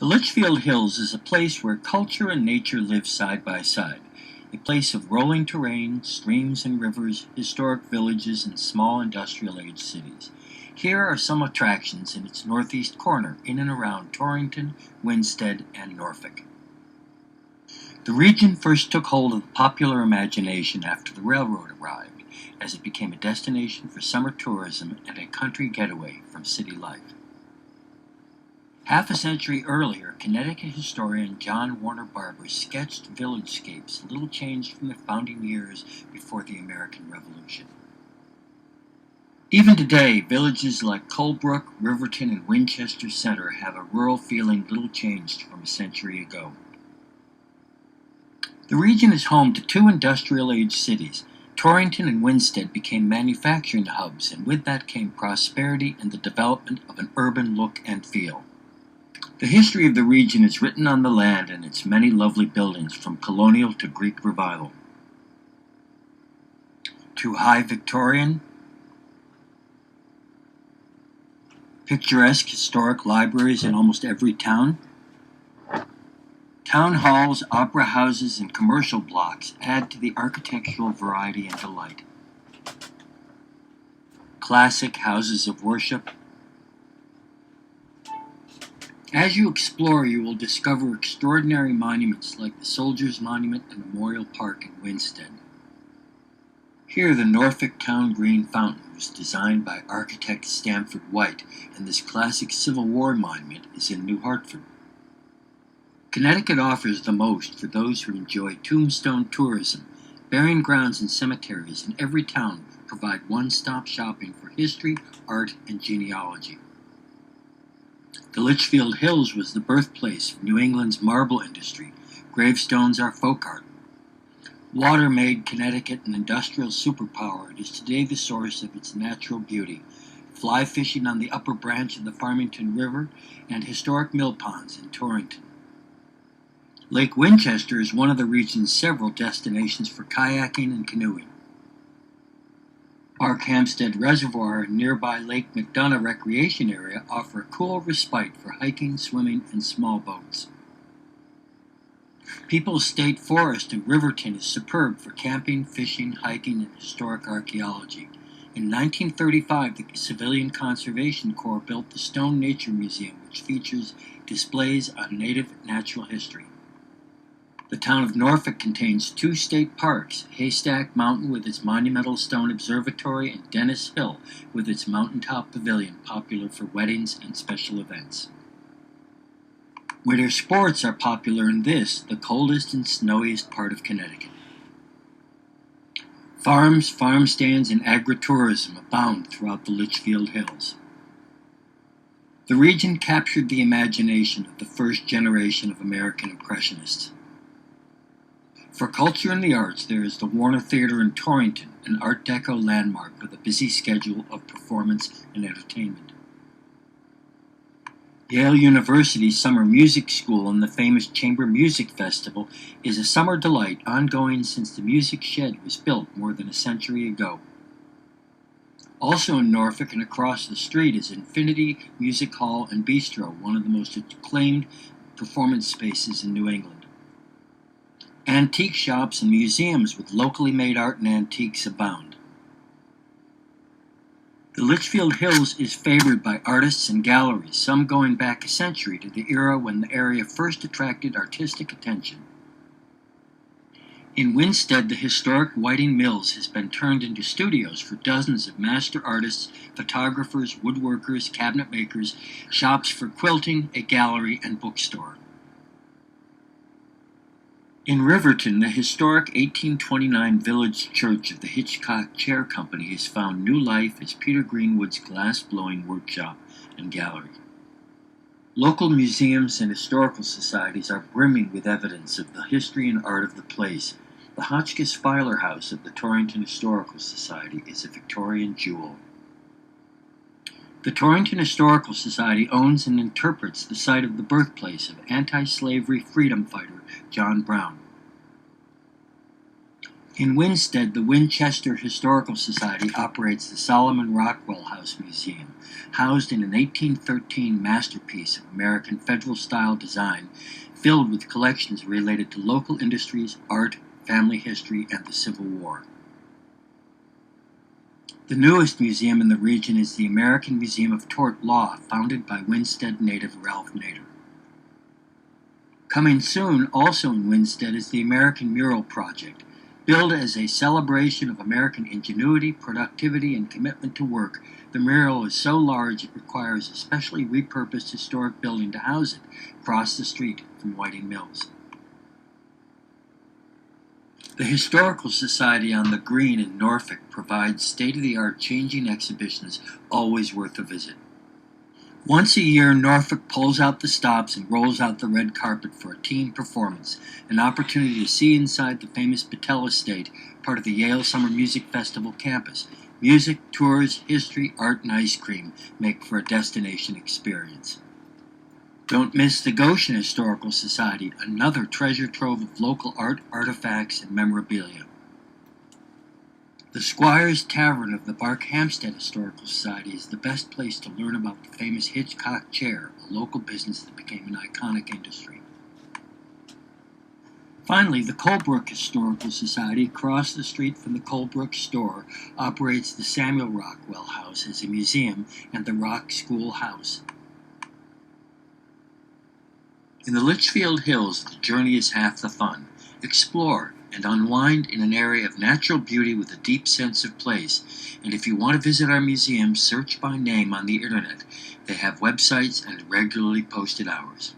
The Litchfield Hills is a place where culture and nature live side by side, a place of rolling terrain, streams and rivers, historic villages, and small industrial-age cities. Here are some attractions in its northeast corner, in and around Torrington, Winsted, and Norfolk. The region first took hold of the popular imagination after the railroad arrived, as it became a destination for summer tourism and a country getaway from city life. Half a century earlier, Connecticut historian John Warner Barber sketched village-scapes little changed from the founding years before the American Revolution. Even today, villages like Colebrook, Riverton, and Winchester Center have a rural feeling little changed from a century ago. The region is home to two industrial-age cities. Torrington and Winsted became manufacturing hubs, and with that came prosperity and the development of an urban look and feel. The history of the region is written on the land and its many lovely buildings, from colonial to Greek revival. To high Victorian, picturesque historic libraries in almost every town. Town halls, opera houses, and commercial blocks add to the architectural variety and delight. Classic houses of worship. As you explore, you will discover extraordinary monuments like the Soldiers' Monument and Memorial Park in Winsted. Here, the Norfolk Town Green Fountain was designed by architect Stamford White, and this classic Civil War monument is in New Hartford. Connecticut offers the most for those who enjoy tombstone tourism. Burying grounds and cemeteries in every town provide one-stop shopping for history, art, and genealogy. The Litchfield Hills was the birthplace of New England's marble industry. Gravestones are folk art. Water made Connecticut an industrial superpower. It is today the source of its natural beauty. Fly fishing on the upper branch of the Farmington River and historic mill ponds in Torrington. Lake Winchester is one of the region's several destinations for kayaking and canoeing. Park Hampstead Reservoir and nearby Lake McDonough Recreation Area offer a cool respite for hiking, swimming, and small boats. People's State Forest in Riverton is superb for camping, fishing, hiking, and historic archaeology. In 1935, the Civilian Conservation Corps built the Stone Nature Museum, which features displays on native natural history. The town of Norfolk contains two state parks, Haystack Mountain with its monumental stone observatory and Dennis Hill with its mountaintop pavilion, popular for weddings and special events. Winter sports are popular in this, the coldest and snowiest part of Connecticut. Farms, farm stands, and agritourism abound throughout the Litchfield Hills. The region captured the imagination of the first generation of American Impressionists. For culture and the arts, there is the Warner Theater in Torrington, an Art Deco landmark with a busy schedule of performance and entertainment. Yale University's Summer Music School and the famous Chamber Music Festival is a summer delight ongoing since the Music Shed was built more than a century ago. Also in Norfolk and across the street is Infinity Music Hall and Bistro, one of the most acclaimed performance spaces in New England. Antique shops and museums with locally made art and antiques abound. The Litchfield Hills is favored by artists and galleries, some going back a century to the era when the area first attracted artistic attention. In Winsted, the historic Whiting Mills has been turned into studios for dozens of master artists, photographers, woodworkers, cabinet makers, shops for quilting, a gallery, and bookstore. In Riverton, the historic 1829 village church of the Hitchcock Chair Company has found new life as Peter Greenwood's glass-blowing workshop and gallery. Local museums and historical societies are brimming with evidence of the history and art of the place. The Hotchkiss-Fyler House of the Torrington Historical Society is a Victorian jewel. The Torrington Historical Society owns and interprets the site of the birthplace of anti-slavery freedom fighter John Brown. In Winsted, the Winchester Historical Society operates the Solomon Rockwell House Museum, housed in an 1813 masterpiece of American Federal-style design filled with collections related to local industries, art, family history, and the Civil War. The newest museum in the region is the American Museum of Tort Law, founded by Winsted native Ralph Nader. Coming soon, also in Winsted, is the American Mural Project. Billed as a celebration of American ingenuity, productivity, and commitment to work, the mural is so large it requires a specially repurposed historic building to house it, across the street from Whiting Mills. The Historical Society on the Green in Norfolk provides state-of-the-art changing exhibitions always worth a visit. Once a year, Norfolk pulls out the stops and rolls out the red carpet for a team performance, an opportunity to see inside the famous Battelle Estate, part of the Yale Summer Music Festival campus. Music, tours, history, art, and ice cream make for a destination experience. Don't miss the Goshen Historical Society, another treasure trove of local art, artifacts, and memorabilia. The Squire's Tavern of the Barkhamsted Historical Society is the best place to learn about the famous Hitchcock chair, a local business that became an iconic industry. Finally, the Colebrook Historical Society, across the street from the Colebrook store, operates the Samuel Rockwell House as a museum and the Rock School House. In the Litchfield Hills, the journey is half the fun. Explore and unwind in an area of natural beauty with a deep sense of place. And if you want to visit our museum, search by name on the internet. They have websites and regularly posted hours.